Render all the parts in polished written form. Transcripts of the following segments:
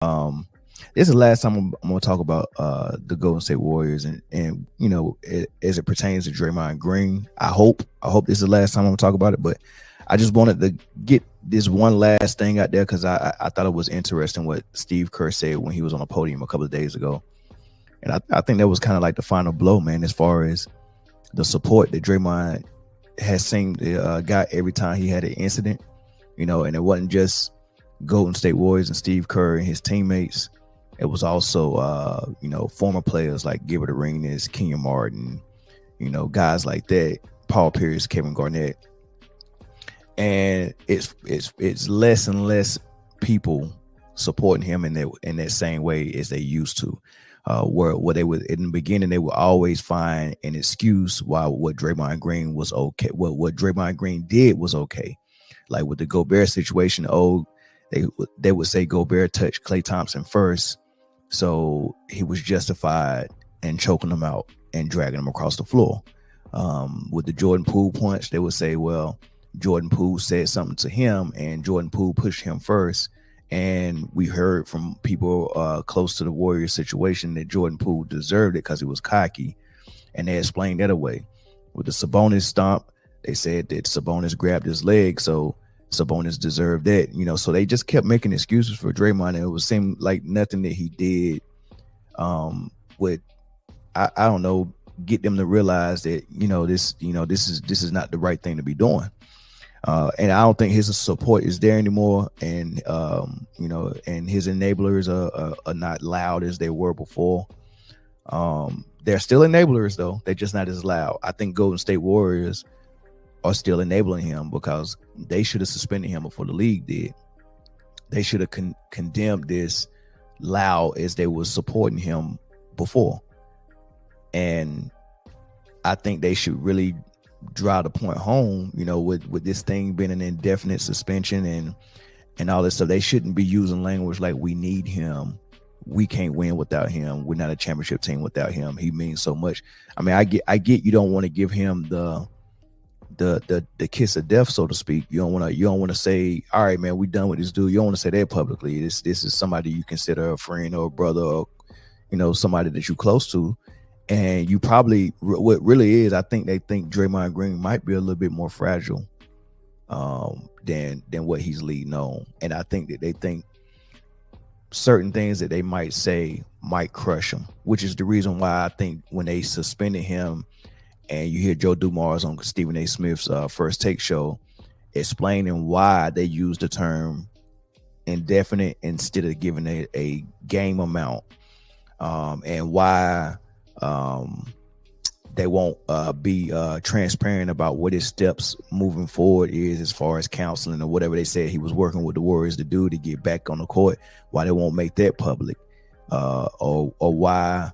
This is the last time I'm gonna talk about the Golden State Warriors and as it pertains to Draymond Green. I hope this is the last time I'm gonna talk about it, but I just wanted to get this one last thing out there because I thought it was interesting what Steve Kerr said when he was on a podium a couple of days ago, and I think that was kind of like the final blow, man, as far as the support that Draymond has seemed got every time he had an incident, and it wasn't just Golden State Warriors and Steve Kerr and his teammates. It was also, former players like Gilbert Arenas, Kenyon Martin, guys like that, Paul Pierce, Kevin Garnett. And it's less and less people supporting him in that same way as they used to. Where they would in the beginning they would always find an excuse why what Draymond Green was okay, what Draymond Green did was okay. Like with the Gobert situation, they would say Gobert touched Klay Thompson first, so he was justified in choking him out and dragging him across the floor. With the Jordan Poole punch, they would say, well, Jordan Poole said something to him and Jordan Poole pushed him first. And we heard from people close to the Warriors situation that Jordan Poole deserved it because he was cocky. And they explained that away. With the Sabonis stomp, they said that Sabonis grabbed his leg, so Sabonis deserved that. So they just kept making excuses for Draymond, and it would seem like nothing that he did would, I don't know, get them to realize that this is not the right thing to be doing. And I don't think his support is there anymore, and and his enablers are not loud as they were before. They're still enablers though; they're just not as loud. I think Golden State Warriors are still enabling him because they should have suspended him before the league did. They should have condemned this loud as they were supporting him before, and I think they should really drive the point home, with this thing being an indefinite suspension and all this stuff. They shouldn't be using language like we need him, we can't win without him, we're not a championship team without him, he means so much. I mean, I get you don't want to give him the kiss of death, so to speak. You don't want to say, all right, man, we done with this dude. You don't want to say that publicly. This is somebody you consider a friend or a brother, or somebody that you're close to. And you probably, what really is, I think they think Draymond Green might be a little bit more fragile than what he's leading on. And I think that they think certain things that they might say might crush him, which is the reason why I think when they suspended him, and you hear Joe Dumars on Stephen A. Smith's First Take show explaining why they use the term indefinite instead of giving a game amount, and why they won't be transparent about what his steps moving forward is as far as counseling or whatever they said he was working with the Warriors to do to get back on the court, why they won't make that public, or why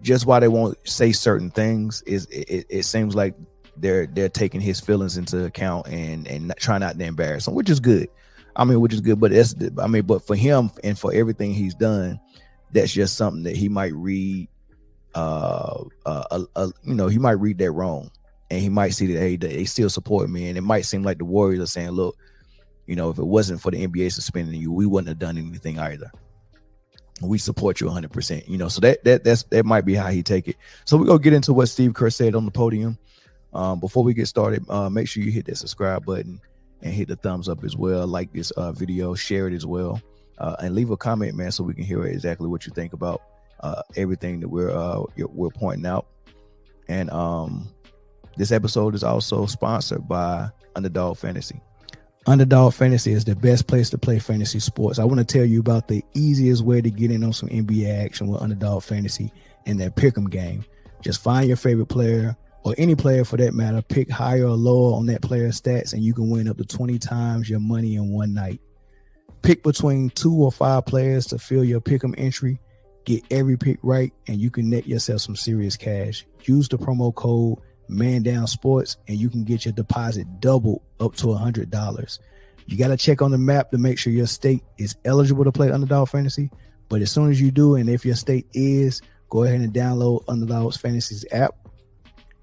just why they won't say certain things. It seems like they're taking his feelings into account and trying not to embarrass him, which is good. But but for him and for everything he's done, that's just something that he might read. He might read that wrong, and he might see that, hey, they still support me, and it might seem like the Warriors are saying, look, if it wasn't for the NBA suspending you, we wouldn't have done anything either. We support you 100%. So that might be how he take it. So we're gonna get into what Steve Kerr said on the podium. Before we get started, make sure you hit that subscribe button and hit the thumbs up as well. Like this video, share it as well, and leave a comment, man, so we can hear exactly what you think about everything that we're pointing out. And this episode is also sponsored by Underdog Fantasy. Underdog Fantasy is the best place to play fantasy sports. I want to tell you about the easiest way to get in on some NBA action with Underdog Fantasy and their pick'em game. Just find your favorite player, or any player for that matter, pick higher or lower on that player's stats, and you can win up to 20 times your money in one night. Pick between 2 or 5 players to fill your pick'em entry. Get every pick right, and you can net yourself some serious cash. Use the promo code ManDownSports, and you can get your deposit doubled up to $100. You got to check on the map to make sure your state is eligible to play Underdog Fantasy. But as soon as you do, and if your state is, go ahead and download Underdog Fantasy's app.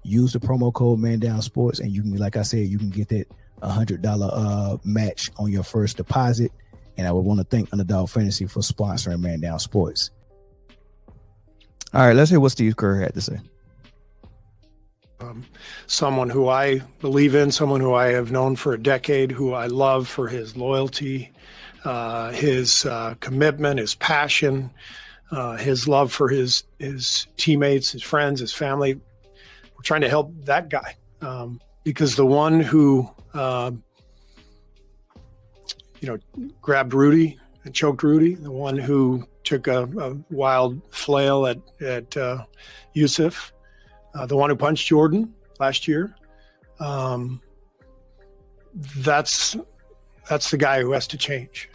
Use the promo code ManDownSports, and you can, like I said, you can get that $100 match on your first deposit. And I would want to thank Underdog Fantasy for sponsoring Man Down Sports. All right, let's hear what Steve Kerr had to say. Someone who I believe in, someone who I have known for a decade, who I love for his loyalty, his commitment, his passion, his love for his teammates, his friends, his family. We're trying to help that guy because the one who, grabbed Rudy and choked Rudy, the one who took a wild flail at Yusuf, the one who punched Jordan last year. That's the guy who has to change.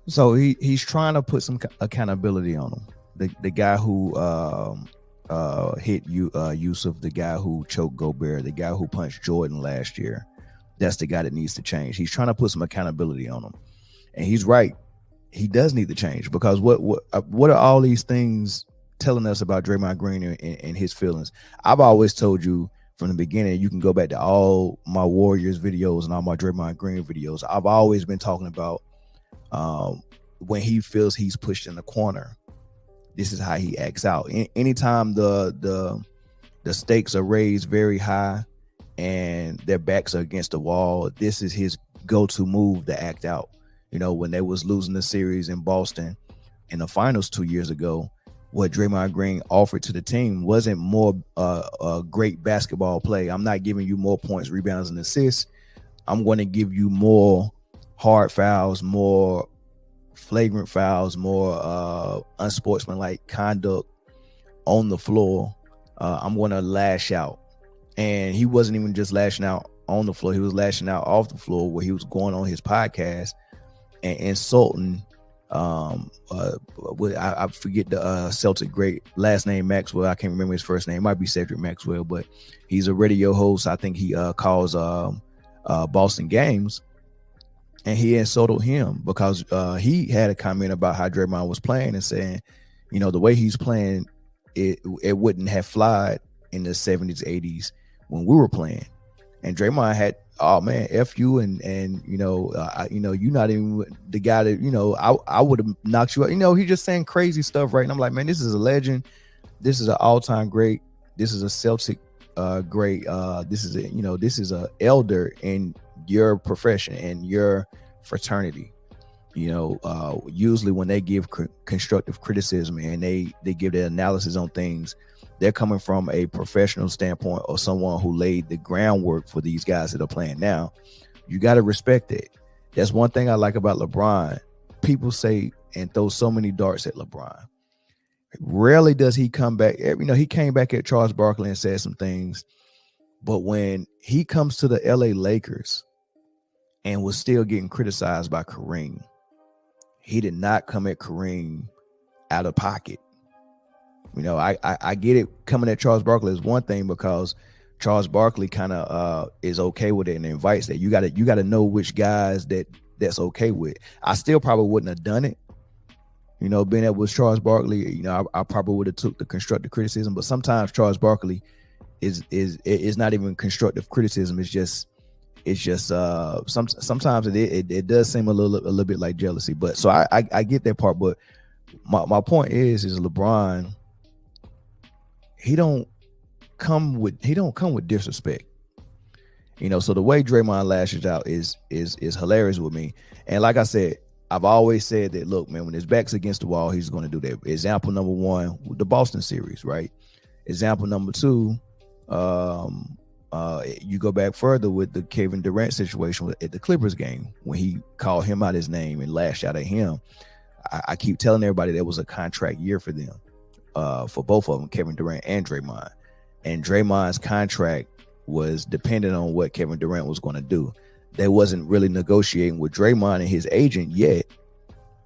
So he's trying to put some accountability on him. The guy who hit Yusuf, the guy who choked Gobert, the guy who punched Jordan last year. That's the guy that needs to change. He's trying to put some accountability on him, and he's right. He does need to change because what are all these things telling us about Draymond Green and his feelings? I've always told you from the beginning, you can go back to all my Warriors videos and all my Draymond Green videos. I've always been talking about when he feels he's pushed in the corner, this is how he acts out. Anytime the stakes are raised very high and their backs are against the wall, this is his go-to move to act out. When they was losing the series in Boston in the finals 2 years ago, what Draymond Green offered to the team wasn't more great basketball play. I'm not giving you more points, rebounds, and assists. I'm going to give you more hard fouls, more flagrant fouls, more unsportsmanlike conduct on the floor. I'm going to lash out. And he wasn't even just lashing out on the floor. He was lashing out off the floor where he was going on his podcast and insulting I forget the Celtic great last name Maxwell. I can't remember his first name. It might be Cedric Maxwell, but he's a radio host. I think he calls Boston games, and he insulted him because he had a comment about how Draymond was playing and saying, the way he's playing, it wouldn't have flied in the 70s, 80s when we were playing. And Draymond had, oh man, F you, and you're not even the guy that, I would have knocked you out. He's just saying crazy stuff, right? And I'm like, man, this is a legend. This is an all-time great. This is a Celtic great. This is a elder in your profession and your fraternity. Usually when they give constructive criticism and they give their analysis on things, they're coming from a professional standpoint or someone who laid the groundwork for these guys that are playing now. You got to respect it. That's one thing I like about LeBron. People say and throw so many darts at LeBron. Rarely does he come back. He came back at Charles Barkley and said some things, but when he comes to the LA Lakers and was still getting criticized by Kareem, he did not come at Kareem out of pocket. I get it. Coming at Charles Barkley is one thing because Charles Barkley kind of is okay with it and invites that. You got to know which guys that's okay with. I still probably wouldn't have done it. Being that was Charles Barkley, I probably would have took the constructive criticism. But sometimes Charles Barkley is not even constructive criticism. It's just sometimes it does seem a little bit like jealousy. But so I get that part. But my point is LeBron. He don't come with disrespect. So the way Draymond lashes out is hilarious with me. And like I said, I've always said that, look, man, when his back's against the wall, he's going to do that. Example number one, with the Boston series, right? Example number two, you go back further with the Kevin Durant situation at the Clippers game when he called him out his name and lashed out at him. I keep telling everybody that was a contract year for them. For both of them, Kevin Durant and Draymond. And Draymond's contract was dependent on what Kevin Durant was going to do. They wasn't really negotiating with Draymond and his agent yet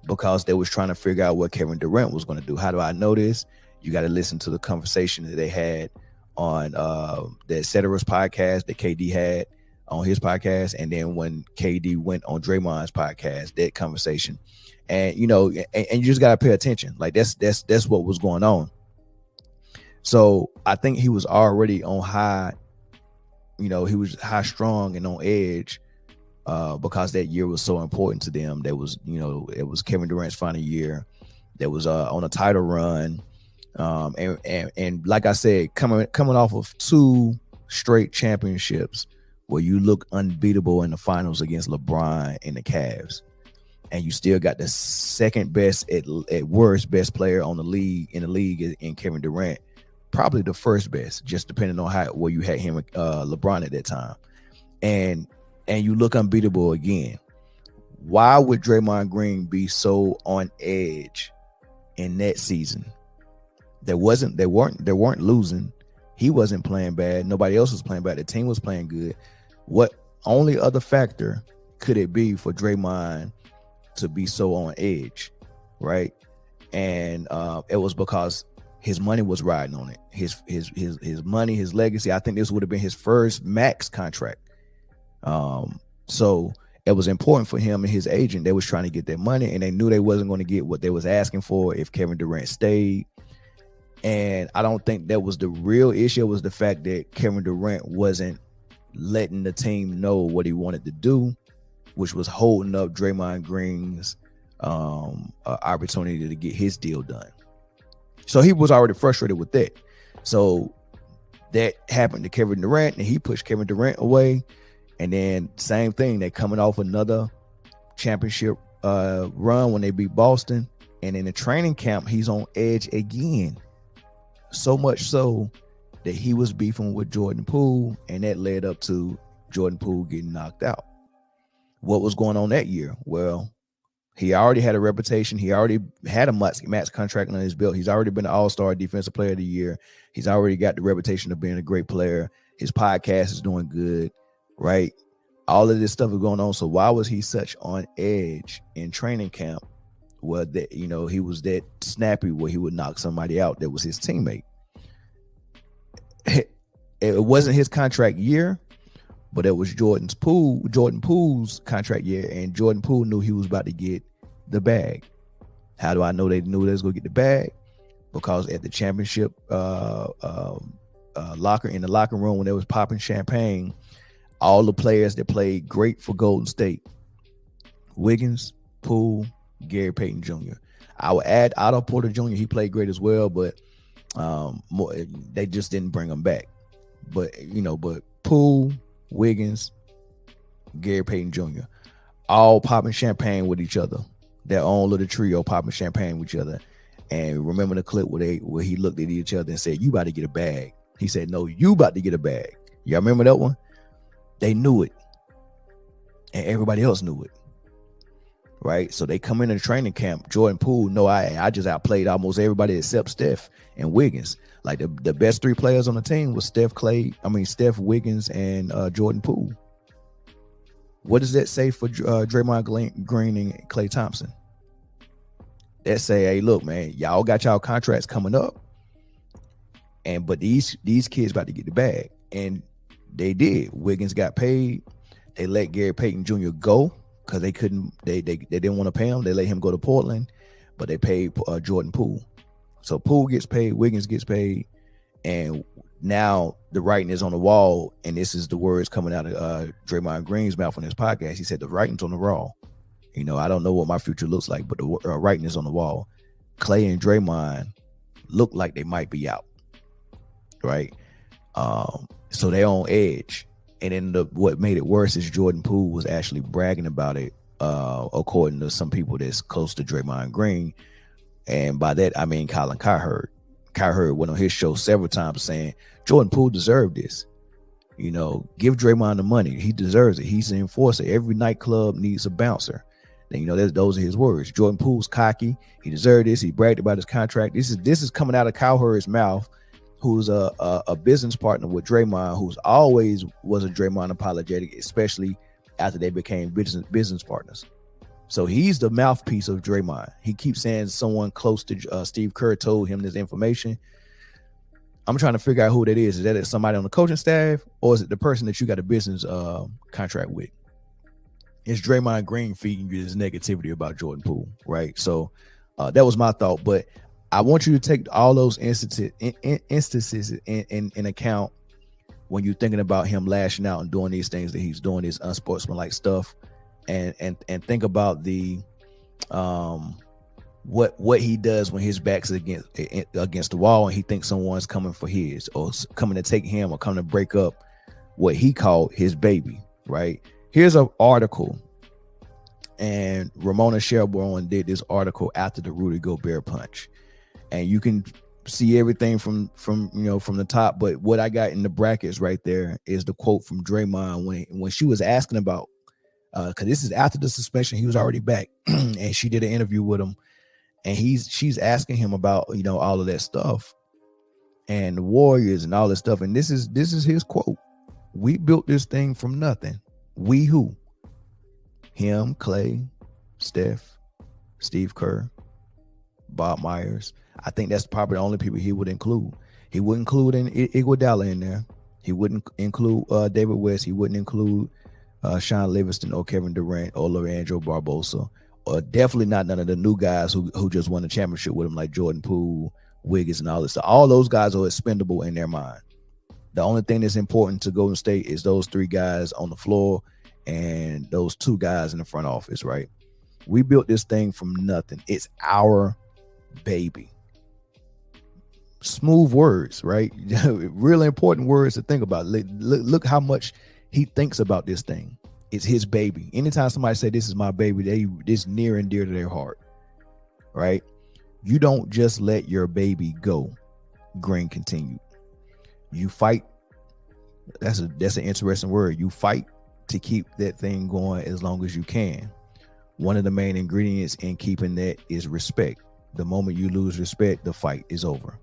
because they was trying to figure out what Kevin Durant was going to do. How do I know this? You got to listen to the conversation that they had on the Et Cetera's podcast that KD had on his podcast. And then when KD went on Draymond's podcast, that conversation. And you just gotta pay attention. Like that's what was going on. So I think he was already on high he was high strung and on edge because that year was so important to them. That was, it was Kevin Durant's final year. That was on a title run. And like I said, coming off of 2 straight championships where you look unbeatable in the finals against LeBron and the Cavs, and you still got the second best at worst best player in the league in Kevin Durant, probably the first best, just depending on where you had him, LeBron at that time, and you look unbeatable again. Why would Draymond Green be so on edge in that season? They weren't losing. He wasn't playing bad. Nobody else was playing bad. The team was playing good. What only other factor could it be for Draymond to be so on edge, right? And it was because his money was riding on it. His money, his legacy. I think this would have been his first max contract. So it was important for him and his agent. They was trying to get their money, and they knew they wasn't going to get what they was asking for if Kevin Durant stayed. And I don't think that was the real issue. It was the fact that Kevin Durant wasn't letting the team know what he wanted to do, which was holding up Draymond Green's opportunity to get his deal done. So he was already frustrated with that. So that happened to Kevin Durant, and he pushed Kevin Durant away. And then same thing, they're coming off another championship run when they beat Boston. And in the training camp, he's on edge again. So much so that he was beefing with Jordan Poole, and that led up to Jordan Poole getting knocked out. What was going on that year? Well, he already had a reputation. He already had a max contract on his belt. He's already been an all-star defensive player of the year. He's already got the reputation of being a great player. His podcast is doing good, right? All of this stuff is going on. So why was he such on edge in training camp? Well, that he was that snappy where he would knock somebody out that was his teammate. It wasn't his contract year, but it was Jordan Poole's contract year, and Jordan Poole knew he was about to get the bag. How do I know they knew they was gonna get the bag? Because at the championship locker room when they was popping champagne, all the players that played great for Golden State, Wiggins, Poole, Gary Payton Jr. I would add Otto Porter Jr. He played great as well, but they just didn't bring him back. But Poole, Wiggins, Gary Payton Jr. all popping champagne with each other. Their own little trio popping champagne with each other. And remember the clip where he looked at each other and said, "You about to get a bag." He said, "No, you about to get a bag." Y'all remember that one? They knew it, and everybody else knew it. Right, so they come into the training camp. Jordan Poole, no, I just outplayed almost everybody except Steph and Wiggins. Like the best 3 players on the team was Steph, Wiggins, and Jordan Poole. What does that say for Draymond Green and Klay Thompson? That say, hey, look, man, y'all got y'all contracts coming up, but these kids about to get the bag, and they did. Wiggins got paid. They let Gary Payton Jr. go. Because they didn't want to pay him. They let him go to Portland, but they paid Jordan Poole. So Poole gets paid, Wiggins gets paid, and now the writing is on the wall. And this is the words coming out of Draymond Green's mouth on his podcast. He said the writing's on the wall. I don't know what my future looks like, but the writing is on the wall. Klay and Draymond look like they might be out, right? So they're on edge. And then what made it worse is Jordan Poole was actually bragging about it, according to some people that's close to Draymond Green. And by that, I mean Colin Cowherd. Cowherd went on his show several times saying, Jordan Poole deserved this. Give Draymond the money. He deserves it. He's an enforcer. Every nightclub needs a bouncer. And, those are his words. Jordan Poole's cocky. He deserved this. He bragged about his contract. This is coming out of Cowherd's mouth, who's a business partner with Draymond, who's always was a Draymond apologetic, especially after they became business partners. So he's the mouthpiece of Draymond. He keeps saying someone close to Steve Kerr told him this information. I'm trying to figure out who that is. Is that somebody on the coaching staff, or is it the person that you got a business contract with? It's Draymond Green feeding you this negativity about Jordan Poole, right? So that was my thought, but I want you to take all those instances in account when you're thinking about him lashing out and doing these things that he's doing, this unsportsmanlike stuff, and think about the what he does when his back's against the wall and he thinks someone's coming for his, or coming to take him, or coming to break up what he called his baby, right? Here's an article, and Ramona Shelburne did this article after the Rudy Gobert punch, and you can see everything from the top, but what I got in the brackets right there is the quote from Draymond when she was asking about, because this is after the suspension, he was already back, and she did an interview with him, and she's asking him about all of that stuff and the Warriors and all this stuff, and this is his quote: "We built this thing from nothing. We who? Him, Clay, Steph, Steve Kerr, Bob Myers." I think that's probably the only people he would include. He wouldn't include Iguodala in there. He wouldn't include David West. He wouldn't include Sean Livingston or Kevin Durant or Leandro Barbosa, or definitely not none of the new guys who just won the championship with him, like Jordan Poole, Wiggins, and all this. So all those guys are expendable in their mind. The only thing that's important to Golden State is those three guys on the floor and those two guys in the front office, right? We built this thing from nothing. It's our baby. Smooth words, right? Really important words to think about. Look how much he thinks about this thing. It's his baby. Anytime somebody say this is my baby, this near and dear to their heart, right? You don't just let your baby go. Green continued. You fight. That's an interesting word. You fight to keep that thing going as long as you can. One of the main ingredients in keeping that is respect. The moment you lose respect, the fight is over.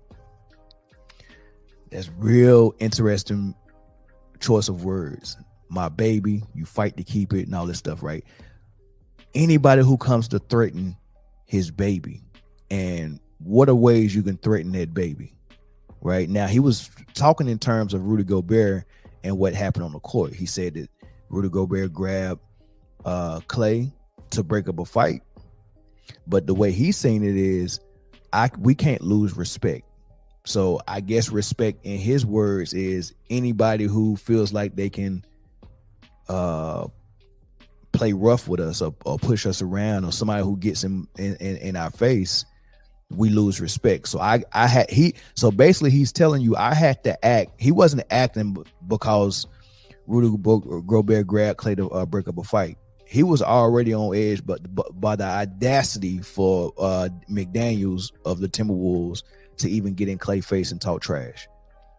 That's real interesting choice of words. My baby, you fight to keep it and all this stuff, right? Anybody who comes to threaten his baby, and what are ways you can threaten that baby, right? Now, he was talking in terms of Rudy Gobert and what happened on the court. He said that Rudy Gobert grabbed Clay to break up a fight, but the way he's saying it is, we can't lose respect. So I guess respect in his words is anybody who feels like they can play rough with us or push us around, or somebody who gets in our face, we lose respect. So so basically he's telling you I had to act. He wasn't acting because Rudy Gobert grabbed Clay to break up a fight. He was already on edge, but by the audacity for McDaniels of the Timberwolves to even get in Clay's face and talk trash.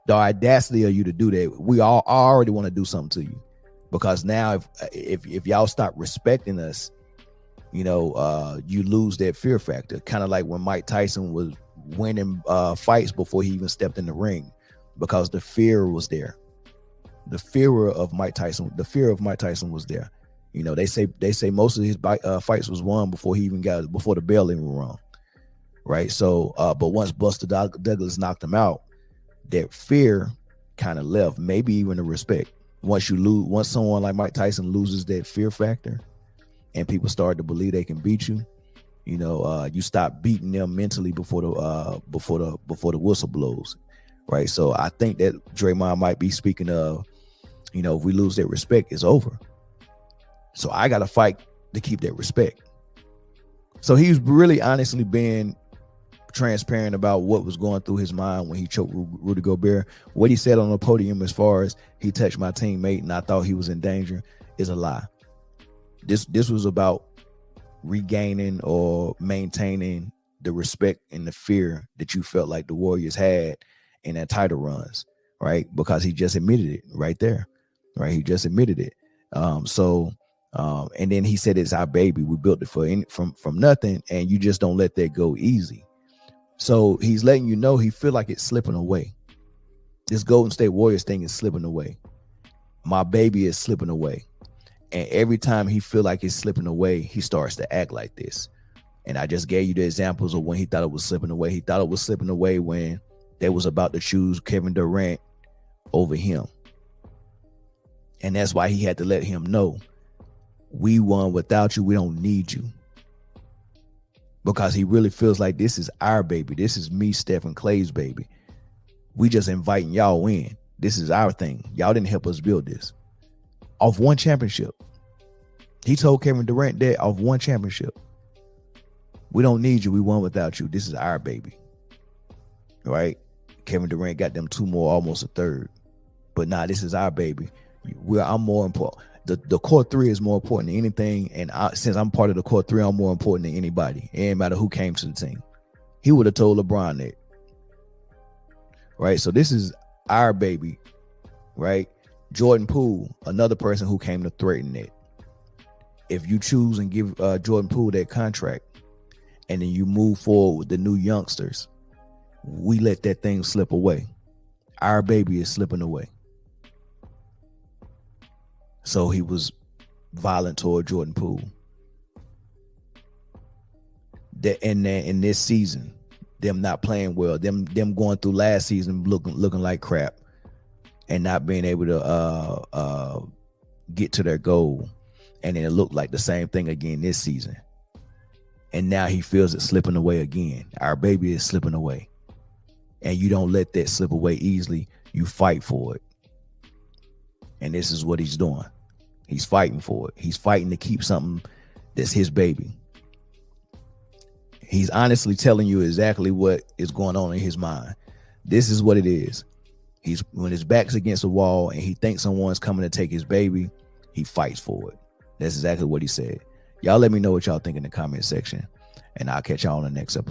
The audacity of you to do that, we all already want to do something to you, because now if y'all stop respecting us, you lose that fear factor. Kind of like when Mike Tyson was winning fights before he even stepped in the ring, because the fear was there. The fear of Mike Tyson was there. They say most of his fights was won before the bell even rung. Right. So, but once Buster Douglas knocked him out, that fear kind of left, maybe even the respect. Once someone like Mike Tyson loses that fear factor and people start to believe they can beat you, you stop beating them mentally before the whistle blows. Right. So I think that Draymond might be speaking of, if we lose that respect, it's over. So I got to fight to keep that respect. So he's really honestly being transparent about what was going through his mind when he choked Rudy Gobert. What he said on the podium as far as he touched my teammate and I thought he was in danger is a lie. This was about regaining or maintaining the respect and the fear that you felt like the Warriors had in that title runs, right? Because he just admitted it right there, right? He just admitted it. And then he said it's our baby. We built it from nothing, and you just don't let that go easy. So he's letting you know he feel like it's slipping away. This Golden State Warriors thing is slipping away. My baby is slipping away. And every time he feel like it's slipping away, he starts to act like this. And I just gave you the examples of when he thought it was slipping away. He thought it was slipping away when they was about to choose Kevin Durant over him. And that's why he had to let him know, we won without you. We don't need you. Because he really feels like this is our baby. This is me, Steph, and Clay's baby. We just inviting y'all in. This is our thing. Y'all didn't help us build this. Off one championship. He told Kevin Durant that off one championship. We don't need you. We won without you. This is our baby. Right? Kevin Durant got them 2 more, almost a third. But nah, this is our baby. I'm more important. The core 3 is more important than anything. And since I'm part of the core 3, I'm more important than anybody. It ain't matter who came to the team. He would have told LeBron that. Right? So this is our baby. Right? Jordan Poole, another person who came to threaten it. If you choose and give Jordan Poole that contract, and then you move forward with the new youngsters, we let that thing slip away. Our baby is slipping away. So he was violent toward Jordan Poole. That in this season, them not playing well, them going through last season looking like crap, and not being able to get to their goal, and then it looked like the same thing again this season. And now he feels it slipping away again. Our baby is slipping away. And you don't let that slip away easily. You fight for it. And this is what he's doing. He's fighting for it. He's fighting to keep something that's his baby. He's honestly telling you exactly what is going on in his mind. This is what it is. When his back's against the wall and he thinks someone's coming to take his baby, he fights for it. That's exactly what he said. Y'all let me know what y'all think in the comment section, and I'll catch y'all on the next episode.